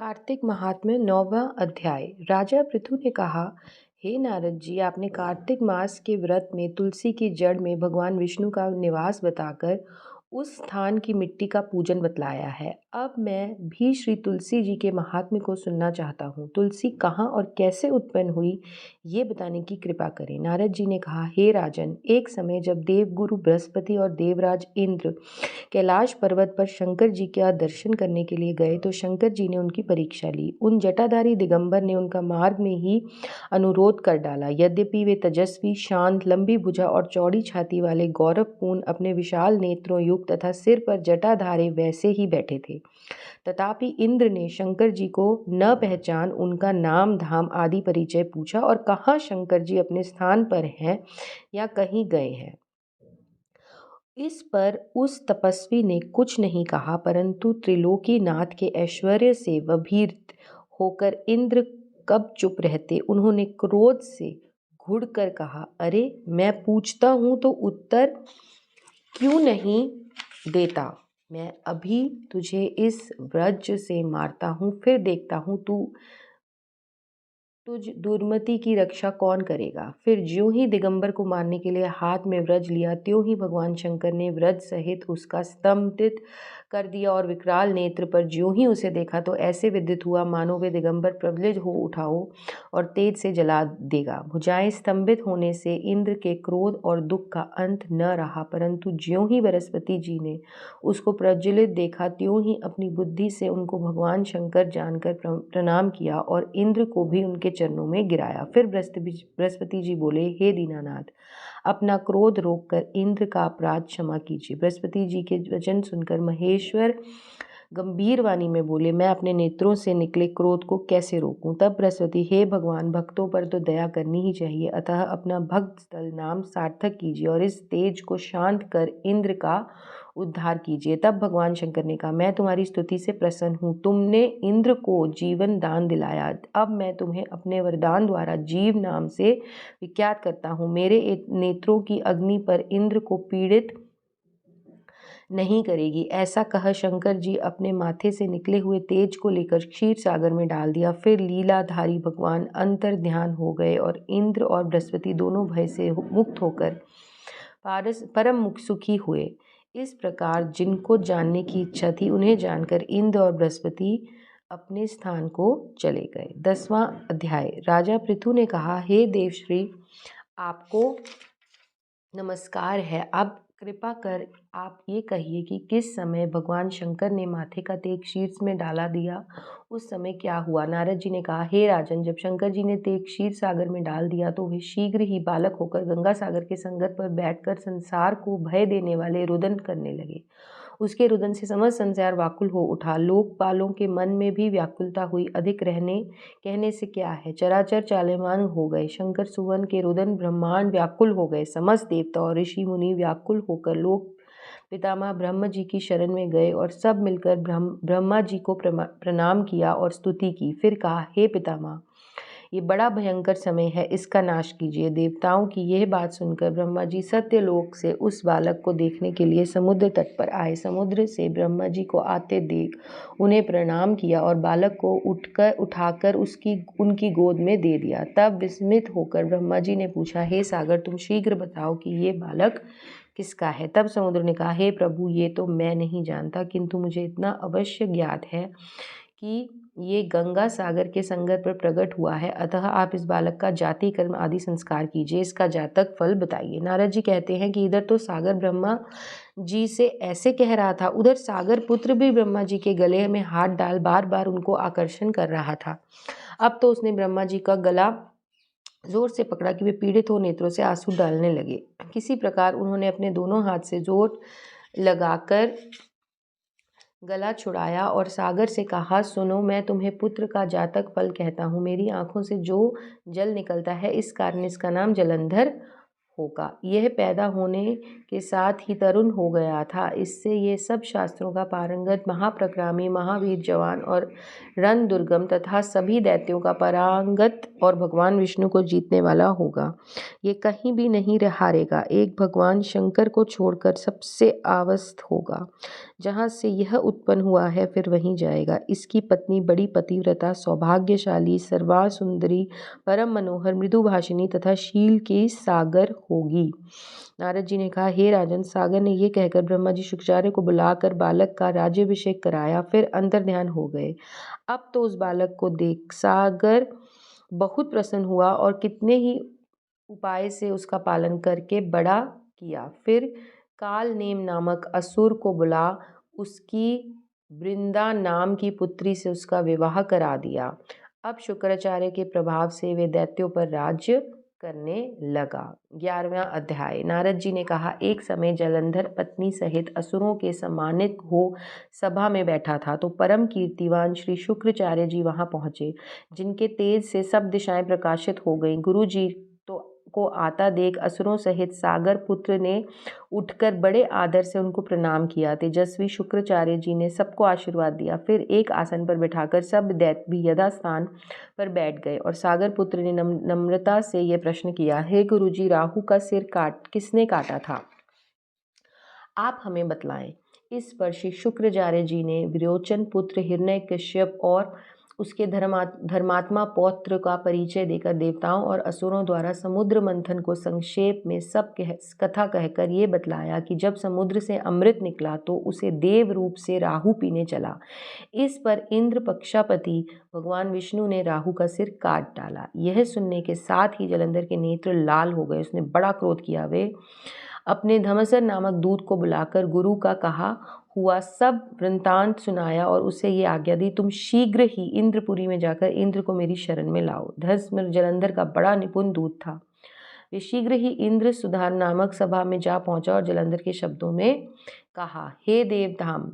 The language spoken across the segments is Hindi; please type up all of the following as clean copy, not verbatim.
कार्तिक महात्म्य 9वां अध्याय। राजा पृथु ने कहा, हे नारद जी, आपने कार्तिक मास के व्रत में तुलसी की जड़ में भगवान विष्णु का निवास बताकर उस स्थान की मिट्टी का पूजन बतलाया है। अब मैं भी श्री तुलसी जी के महात्म्य को सुनना चाहता हूँ। तुलसी कहाँ और कैसे उत्पन्न हुई, ये बताने की कृपा करें। नारद जी ने कहा, हे राजन, एक समय जब देवगुरु बृहस्पति और देवराज इंद्र कैलाश पर्वत पर शंकर जी का दर्शन करने के लिए गए तो शंकर जी ने उनकी परीक्षा ली। उन जटाधारी दिगंबर ने उनका मार्ग में ही अनुरोध कर डाला। यद्यपि वे तेजस्वी, शांत, लंबी भुजा और चौड़ी छाती वाले गौरवपूर्ण, अपने विशाल नेत्रों युक्त तथा सिर पर जटाधारे वैसे ही बैठे थे, तथापि इंद्र ने शंकर जी को न पहचान उनका नाम धाम आदि परिचय पूछा और कहाँ शंकर जी अपने स्थान पर हैं या कहीं गए हैं। इस पर उस तपस्वी ने कुछ नहीं कहा, परंतु त्रिलोकीनाथ के ऐश्वर्य से भयभीत होकर इंद्र कब चुप रहते, उन्होंने क्रोध से घुड़कर कहा, अरे मैं पूछता हूँ तो उत्तर क्यों नहीं देता? मैं अभी तुझे इस वज्र से मारता हूँ, फिर देखता हूँ तुझ दुर्मति की रक्षा कौन करेगा। फिर ज्यों ही दिगंबर को मारने के लिए हाथ में वज्र लिया, त्यों ही भगवान शंकर ने वज्र सहित उसका स्तंभित कर दिया और विकराल नेत्र पर ज्यों ही उसे देखा तो ऐसे विदित हुआ मानो वे दिगंबर प्रज्वलित हो उठा हो और तेज से जला देगा। भुजाएं स्तंभित होने से इंद्र के क्रोध और दुख का अंत न रहा, परंतु ज्यों ही बृहस्पति जी ने उसको प्रज्वलित देखा त्यों ही अपनी बुद्धि से उनको भगवान शंकर जानकर प्रणाम किया और इंद्र को भी उनके चरणों में गिराया। फिर बृहस्पति जी बोले, हे दीनानाथ, अपना क्रोध रोककर इंद्र का अपराध क्षमा कीजिए। बृहस्पति जी के वचन सुनकर महेश्वर गंभीर वाणी में बोले, मैं अपने नेत्रों से निकले क्रोध को कैसे रोकूं? तब बृहस्पति, हे भगवान, भक्तों पर तो दया करनी ही चाहिए, अतः अपना भक्त स्थल नाम सार्थक कीजिए और इस तेज को शांत कर इंद्र का उद्धार कीजिए। तब भगवान शंकर ने कहा, मैं तुम्हारी स्तुति से प्रसन्न हूँ, तुमने इंद्र को जीवन दान दिलाया, अब मैं तुम्हें अपने वरदान द्वारा जीव नाम से विख्यात करता हूँ। मेरे नेत्रों की अग्नि पर इंद्र को पीड़ित नहीं करेगी। ऐसा कह शंकर जी अपने माथे से निकले हुए तेज को लेकर क्षीर सागर में डाल दिया। फिर लीलाधारी भगवान अंतर ध्यान हो गए और इंद्र और बृहस्पति दोनों भय से मुक्त होकर परम सुखी हुए। इस प्रकार जिनको जानने की इच्छा थी उन्हें जानकर इंद्र और बृहस्पति अपने स्थान को चले गए। 10वां अध्याय। राजा पृथु ने कहा, हे देवश्री, आपको नमस्कार है। अब कृपा कर आप ये कहिए कि किस समय भगवान शंकर ने माथे का तेज शीर्ष में डाला दिया, उस समय क्या हुआ? नारद जी ने कहा, हे राजन, जब शंकर जी ने तेज क्षीर सागर में डाल दिया तो वे शीघ्र ही बालक होकर गंगा सागर के संगत पर बैठकर संसार को भय देने वाले रुदन करने लगे। उसके रुदन से समस्त संसार व्याकुल हो उठा। लोकपालों के मन में भी व्याकुलता हुई। अधिक कहने से क्या है, चराचर चालयमान हो गए। शंकर सुवन के रुदन ब्रह्मांड व्याकुल हो गए। समस्त देवता और ऋषि मुनि व्याकुल होकर लोक पितामह ब्रह्म जी की शरण में गए और सब मिलकर ब्रह्मा जी को प्रणाम किया और स्तुति की। फिर कहा, हे पितामह, ये बड़ा भयंकर समय है, इसका नाश कीजिए। देवताओं की यह बात सुनकर ब्रह्मा जी सत्यलोक से उस बालक को देखने के लिए समुद्र तट पर आए। समुद्र से ब्रह्मा जी को आते देख उन्हें प्रणाम किया और बालक को उठाकर उनकी गोद में दे दिया। तब विस्मित होकर ब्रह्मा जी ने पूछा, हे सागर, तुम शीघ्र बताओ कि ये बालक किसका है? तब समुद्र ने कहा, हे प्रभु, ये तो मैं नहीं जानता, किंतु मुझे इतना अवश्य ज्ञात है कि ये गंगा सागर के संगत पर प्रकट हुआ है, अतः आप इस बालक का जाति कर्म आदि संस्कार कीजिए, इसका जातक फल बताइए। नारद जी कहते हैं कि इधर तो सागर ब्रह्मा जी से ऐसे कह रहा था, उधर सागर पुत्र भी ब्रह्मा जी के गले में हाथ डाल बार बार उनको आकर्षण कर रहा था। अब तो उसने ब्रह्मा जी का गला जोर से पकड़ा कि वे पीड़ित हो नेत्रों से आंसू डालने लगे। किसी प्रकार उन्होंने अपने दोनों हाथ से जोर लगाकर गला छुड़ाया और सागर से कहा, सुनो, मैं तुम्हें पुत्र का जातक फल कहता हूँ। मेरी आंखों से जो जल निकलता है, इस कारण इसका नाम जलंधर होगा। यह पैदा होने के साथ ही तरुण हो गया था। इससे ये सब शास्त्रों का पारंगत, महाप्रक्रामी, महावीर जवान और रण दुर्गम तथा सभी दैत्यों का पारंगत और भगवान विष्णु को जीतने वाला होगा। ये कहीं भी नहीं हारेगा। एक भगवान शंकर को छोड़कर सबसे आवस्थ होगा। जहाँ से यह उत्पन्न हुआ है फिर वहीं जाएगा। इसकी पत्नी बड़ी पतिव्रता, सौभाग्यशाली, सर्वासुंदरी, परम मनोहर, मृदुभाषिणी तथा शील की सागर होगी। नारद जी ने कहा, हे राजन, सागर ने ये कहकर ब्रह्मा जी शुक्राचार्य को बुलाकर बालक का राज्याभिषेक कराया, फिर अंतर्ध्यान हो गए। अब तो उस बालक को देख सागर बहुत प्रसन्न हुआ और कितने ही उपाय से उसका पालन करके बड़ा किया। फिर कालनेम नामक असुर को बुला उसकी वृंदा नाम की पुत्री से उसका विवाह करा दिया। अब शुक्राचार्य के प्रभाव से वे दैत्यों पर राज्य करने लगा। 11वां अध्याय। नारद जी ने कहा, एक समय जलंधर पत्नी सहित असुरों के सम्मानित हो सभा में बैठा था तो परम कीर्तिवान श्री शुक्राचार्य जी वहां पहुंचे, जिनके तेज से सब दिशाएं प्रकाशित हो गईं। गुरु जी को आता देख असुरों सहित सागर पुत्र ने उठकर बड़े आदर से उनको प्रणाम किया। तेजस्वी शुक्राचार्य जी ने सबको आशीर्वाद दिया। फिर एक आसन पर बिठाकर सब दैत्य भी यथास्थान पर बैठ गए और सागर पुत्र ने नम्रता से यह प्रश्न किया, हे गुरुजी, राहु का सिर किसने काटा था? आप हमें बतलाएं। इस पर श्री शुक्राचार्य जी ने विरोचन पुत्र हिरण्यकश्यप और उसके धर्मात्मा पौत्र का परिचय देकर देवताओं और असुरों द्वारा समुद्र मंथन को संक्षेप में सब कथा कहकर ये बतलाया कि जब समुद्र से अमृत निकला तो उसे देव रूप से राहु पीने चला। इस पर इंद्र पक्षापति भगवान विष्णु ने राहु का सिर काट डाला। यह सुनने के साथ ही जलंधर के नेत्र लाल हो गए। उसने बड़ा क्रोध किया। वे अपने धमसर नामक दूत को बुलाकर गुरु का कहा हुआ सब वृत्तांत सुनाया और उसे ये आज्ञा दी, तुम शीघ्र ही इंद्रपुरी में जाकर इंद्र को मेरी शरण में लाओ। धर्म जलंधर का बड़ा निपुण दूत था। वे शीघ्र ही इंद्र सुधार नामक सभा में जा पहुंचा और जलंधर के शब्दों में कहा, हे देवधाम,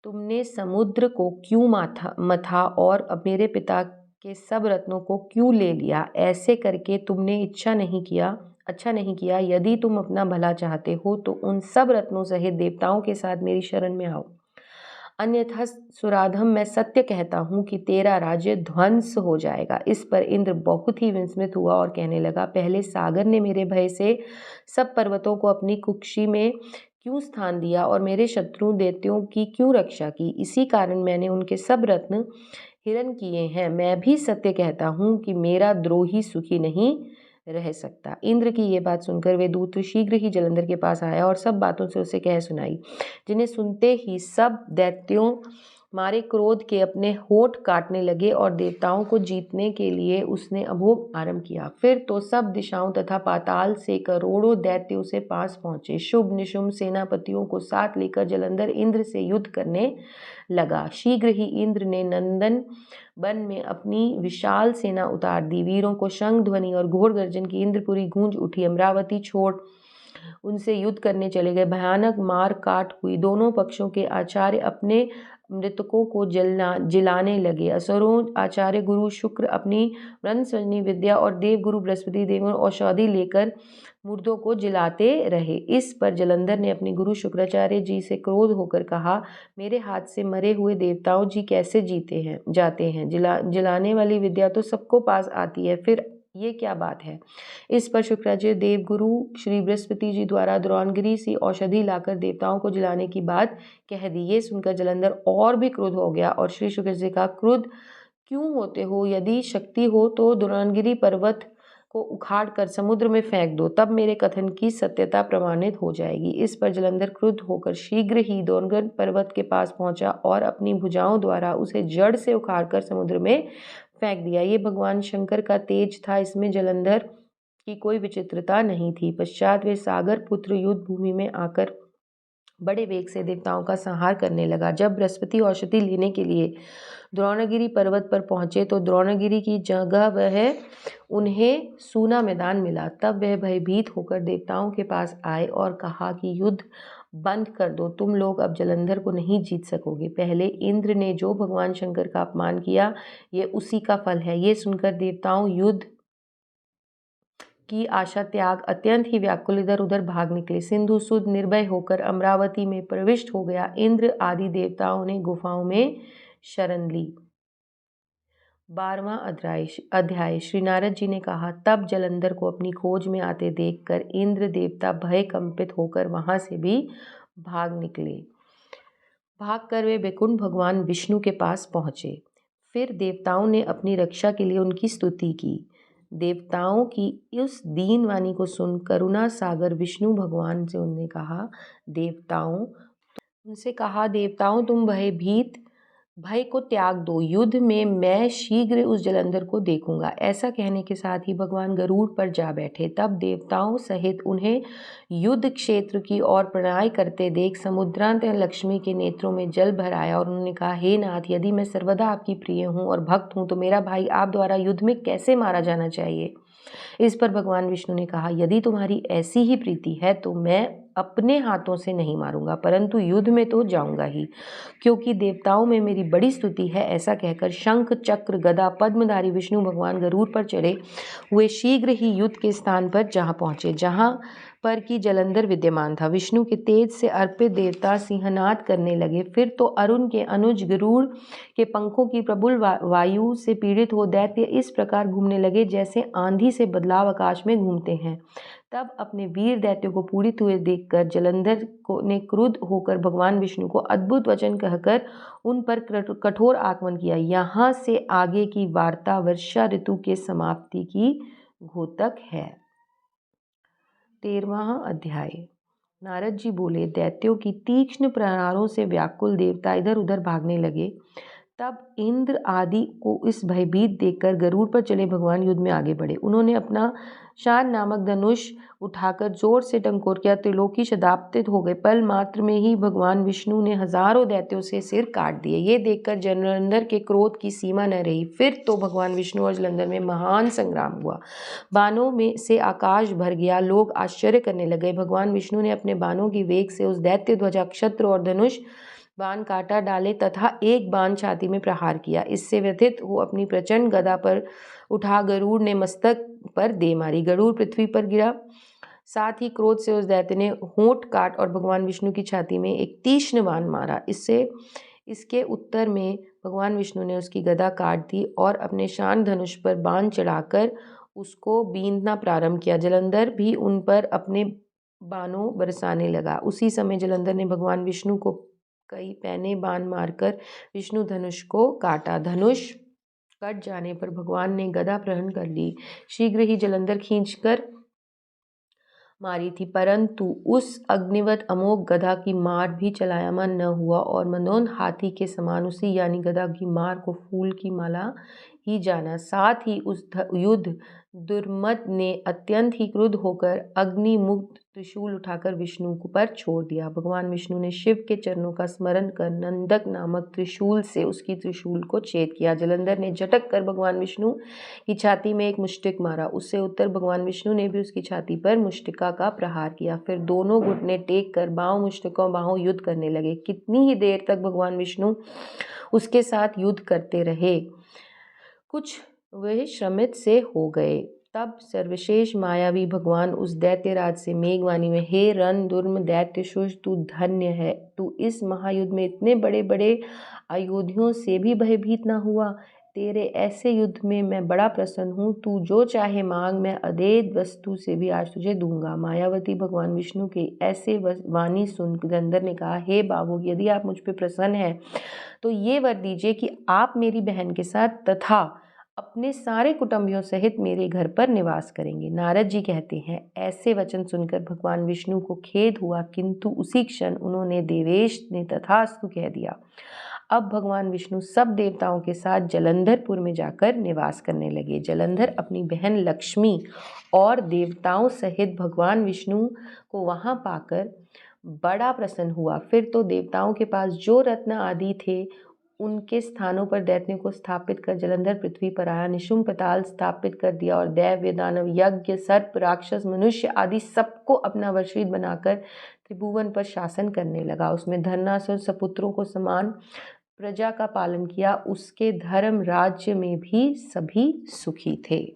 तुमने समुद्र को क्यों मथा और अब मेरे पिता के सब रत्नों को क्यों ले लिया? ऐसे करके तुमने अच्छा नहीं किया। यदि तुम अपना भला चाहते हो तो उन सब रत्नों सहित देवताओं के साथ मेरी शरण में आओ, अन्यथा सुराधम, मैं सत्य कहता हूँ कि तेरा राज्य ध्वंस हो जाएगा। इस पर इंद्र बहुत ही विस्मित हुआ और कहने लगा, पहले सागर ने मेरे भय से सब पर्वतों को अपनी कुक्षी में क्यों स्थान दिया और मेरे शत्रु दैत्यों की क्यों रक्षा की? इसी कारण मैंने उनके सब रत्न हिरण किए हैं। मैं भी सत्य कहता हूँ कि मेरा द्रोही सुखी नहीं रह सकता। इंद्र की ये बात सुनकर वे दूत शीघ्र ही जलंधर के पास आया और सब बातों से उसे कह सुनाई, जिन्हें सुनते ही सब दैत्यों मारे क्रोध के अपने होठ काटने लगे और देवताओं को जीतने के लिए उसने अभोग आरंभ किया। फिर तो सब दिशाओं तथा पाताल से करोड़ों दैत्य उसे पास पहुंचे। शुभ निशुम्भ सेनापतियों को साथ लेकर जलंधर इंद्र से युद्ध करने लगा। शीघ्र ही इंद्र ने नंदन वन में अपनी विशाल सेना उतार दी। वीरों को शंख ध्वनि और घोर गर्जन की इंद्रपुरी गूंज उठी। अमरावती छोड़ उनसे युद्ध करने चले गए। भयानक मार काट हुई। दोनों पक्षों के आचार्य अपने मृतकों को जिलाने लगे। असुरों आचार्य गुरु शुक्र अपनी ब्रह्मसंजीवनी विद्या और देव गुरु बृहस्पति देव औषधि लेकर मुर्दों को जिलाते रहे। इस पर जलंधर ने अपने गुरु शुक्राचार्य जी से क्रोध होकर कहा, मेरे हाथ से मरे हुए देवताओं जी कैसे जाते हैं? जिलाने वाली विद्या तो सबको पास आती है, फिर ये क्या बात है? इस पर शुक्राचार्य देव गुरु श्री बृहस्पति जी द्वारा द्रोणगिरी से औषधि लाकर देवताओं को जिलाने की बात कह दी। ये सुनकर जलंधर और भी क्रोध हो गया और श्री शुक्राचार्य जी का, क्रोध क्यों होते हो? यदि शक्ति हो तो द्रोणगिरी पर्वत को उखाड़ कर समुद्र में फेंक दो, तब मेरे कथन की सत्यता प्रमाणित हो जाएगी। इस पर जलंधर क्रुद्ध होकर शीघ्र ही द्रोणगिरी पर्वत के पास पहुंचा और अपनी भुजाओं द्वारा उसे जड़ से उखाड़कर समुद्र में फेंक दिया। ये भगवान शंकर का तेज था, इसमें जलंधर की कोई विचित्रता नहीं थी। पश्चात वे सागर पुत्र युद्ध भूमि में आकर बड़े वेग से देवताओं का संहार करने लगा। जब बृहस्पति औषधि लेने के लिए द्रोणगिरी पर्वत पर पहुंचे तो द्रोणगिरी की जगह वह उन्हें सूना मैदान मिला। तब वह भयभीत होकर देवताओं के पास आए और कहा कि युद्ध बंद कर दो, तुम लोग अब जलंधर को नहीं जीत सकोगे। पहले इंद्र ने जो भगवान शंकर का अपमान किया, ये उसी का फल है। ये सुनकर देवताओं युद्ध की आशा त्याग अत्यंत ही व्याकुल इधर उधर भाग निकले। सिंधु सुध निर्भय होकर अमरावती में प्रविष्ट हो गया। इंद्र आदि देवताओं ने गुफाओं में शरण ली। 12वां अध्याय श्री नारद जी ने कहा, तब जलंधर को अपनी खोज में आते देखकर इंद्र देवता भय कंपित होकर वहां से भी भाग निकले। भागकर वे वैकुंठ भगवान विष्णु के पास पहुंचे। फिर देवताओं ने अपनी रक्षा के लिए उनकी स्तुति की। देवताओं की उस दीन वाणी को सुन करुणा सागर विष्णु भगवान से उन्होंने कहा, देवताओं तुम भय को त्याग दो। युद्ध में मैं शीघ्र उस जलंधर को देखूंगा। ऐसा कहने के साथ ही भगवान गरुड़ पर जा बैठे। तब देवताओं सहित उन्हें युद्ध क्षेत्र की ओर प्रणाम करते देख समुद्रांत लक्ष्मी के नेत्रों में जल भर आया और उन्होंने कहा, हे नाथ, यदि मैं सर्वदा आपकी प्रिय हूँ और भक्त हूँ तो मेरा भाई आप द्वारा युद्ध में कैसे मारा जाना चाहिए। इस पर भगवान विष्णु ने कहा, यदि तुम्हारी ऐसी ही प्रीति है तो मैं अपने हाथों से नहीं मारूंगा, परंतु युद्ध में तो जाऊंगा ही, क्योंकि देवताओं में मेरी बड़ी स्तुति है। ऐसा कहकर शंख चक्र गदा पद्मधारी विष्णु भगवान गरुड़ पर चढ़े हुए शीघ्र ही युद्ध के स्थान पर जहाँ पहुंचे, जहाँ पर की जलंधर विद्यमान था। विष्णु के तेज से अर्पित देवता सिंहनाद करने लगे। फिर तो अरुण के अनुज गरुड़ के पंखों की प्रबल वायु से पीड़ित हो दैत्य इस प्रकार घूमने लगे जैसे आंधी से बदलाव आकाश में घूमते हैं। तब अपने वीर दैत्यों को पूरित हुए देखकर जलंधर ने क्रुद्ध होकर भगवान विष्णु को अद्भुत वचन कहकर उन पर कठोर आक्रमण किया। यहाँ से आगे की वार्ता वर्षा ऋतु के समाप्ति की घोतक है। 13वां अध्याय। नारद जी बोले, दैत्यों की तीक्ष्ण प्रहारों से व्याकुल देवता इधर उधर भागने लगे। तब इंद्र आदि को इस भयभीत देखकर गरुड़ पर चले भगवान युद्ध में आगे बढ़े। उन्होंने अपना शान नामक धनुष उठाकर जोर से टंकोर किया। त्रिलोकी शदाब्दित हो गए। पल मात्र में ही भगवान विष्णु ने हजारों दैत्यों से सिर काट दिए। ये देखकर जलंधर के क्रोध की सीमा न रही। फिर तो भगवान विष्णु और जलंधर में महान संग्राम हुआ। बाणों में से आकाश भर गया। लोग आश्चर्य करने लगे। भगवान विष्णु ने अपने बाणों की वेग से उस दैत्य ध्वजा क्षत्र और धनुष बाण काटा डाले तथा एक बाण छाती में प्रहार किया। इससे व्यथित हो अपनी प्रचंड गदा पर उठा गरुड़ ने मस्तक पर दे मारी। गरुड़ पृथ्वी पर गिरा। साथ ही क्रोध से उस दैत्य ने होंठ काट और भगवान विष्णु की छाती में एक तीक्ष्ण बाण मारा। इसके उत्तर में भगवान विष्णु ने उसकी गदा काट दी और अपने शान धनुष पर बाण चढ़ाकर उसको बींधना प्रारंभ किया। जलंधर भी उन पर अपने बाणों बरसाने लगा। उसी समय जलंधर ने भगवान विष्णु को कई पैने बाण मारकर विष्णु धनुष को काटा। धनुष कट जाने पर भगवान ने गदा ग्रहण कर ली। शीघ्र ही जलंधर खींचकर मारी थी, परंतु उस अग्निवत अमोघ गदा की मार भी चलायमान न हुआ और मनोन हाथी के समान उसी यानी गदा की मार को फूल की माला ही जाना। साथ ही उस युद्ध दुर्मद ने अत्यंत ही क्रुद्ध होकर अग्नि मुक्त त्रिशूल उठाकर विष्णु पर छोड़ दिया। भगवान विष्णु ने शिव के चरणों का स्मरण कर नंदक नामक त्रिशूल से उसकी त्रिशूल को छेद किया। जलंधर ने झटक कर भगवान विष्णु की छाती में एक मुष्टिक मारा। उससे उत्तर भगवान विष्णु ने भी उसकी छाती पर मुष्टिका का प्रहार किया। फिर दोनों घुटने टेक कर बाहों मुष्टिकों बाहों युद्ध करने लगे। कितनी ही देर तक भगवान विष्णु उसके साथ युद्ध करते रहे। कुछ वे श्रमित से हो गए। तब सर्वशेष मायावी भगवान उस दैत्यराज से मेघवाणी में, हे रण दुर्म दैत्य शुष, तू धन्य है। तू इस महायुद्ध में इतने बड़े बड़े अयोध्यों से भी भयभीत ना हुआ। तेरे ऐसे युद्ध में मैं बड़ा प्रसन्न हूँ। तू जो चाहे मांग, मैं अदेद वस्तु से भी आज तुझे दूंगा। मायावती भगवान विष्णु के ऐसे वाणी सुन जलंधर ने कहा, हे बाबू, यदि आप मुझ पर प्रसन्न हैं तो ये वर दीजिए कि आप मेरी बहन के साथ तथा अपने सारे कुटुंबियों सहित मेरे घर पर निवास करेंगे। नारद जी कहते हैं, ऐसे वचन सुनकर भगवान विष्णु को खेद हुआ, किंतु उसी क्षण उन्होंने देवेश ने तथास्तु कह दिया। अब भगवान विष्णु सब देवताओं के साथ जलंधरपुर में जाकर निवास करने लगे। जलंधर अपनी बहन लक्ष्मी और देवताओं सहित भगवान विष्णु को वहां पाकर बड़ा प्रसन्न हुआ। फिर तो देवताओं के पास जो रत्न आदि थे उनके स्थानों पर दैत्यों को स्थापित कर जलंधर पृथ्वी पर आया। निशुंभ पाताल स्थापित कर दिया और दैव्य दानव यज्ञ सर्प राक्षस मनुष्य आदि सबको अपना वशीर बनाकर त्रिभुवन पर शासन करने लगा। उसमें धर्मासुर सपुत्रों को समान प्रजा का पालन किया। उसके धर्म राज्य में भी सभी सुखी थे।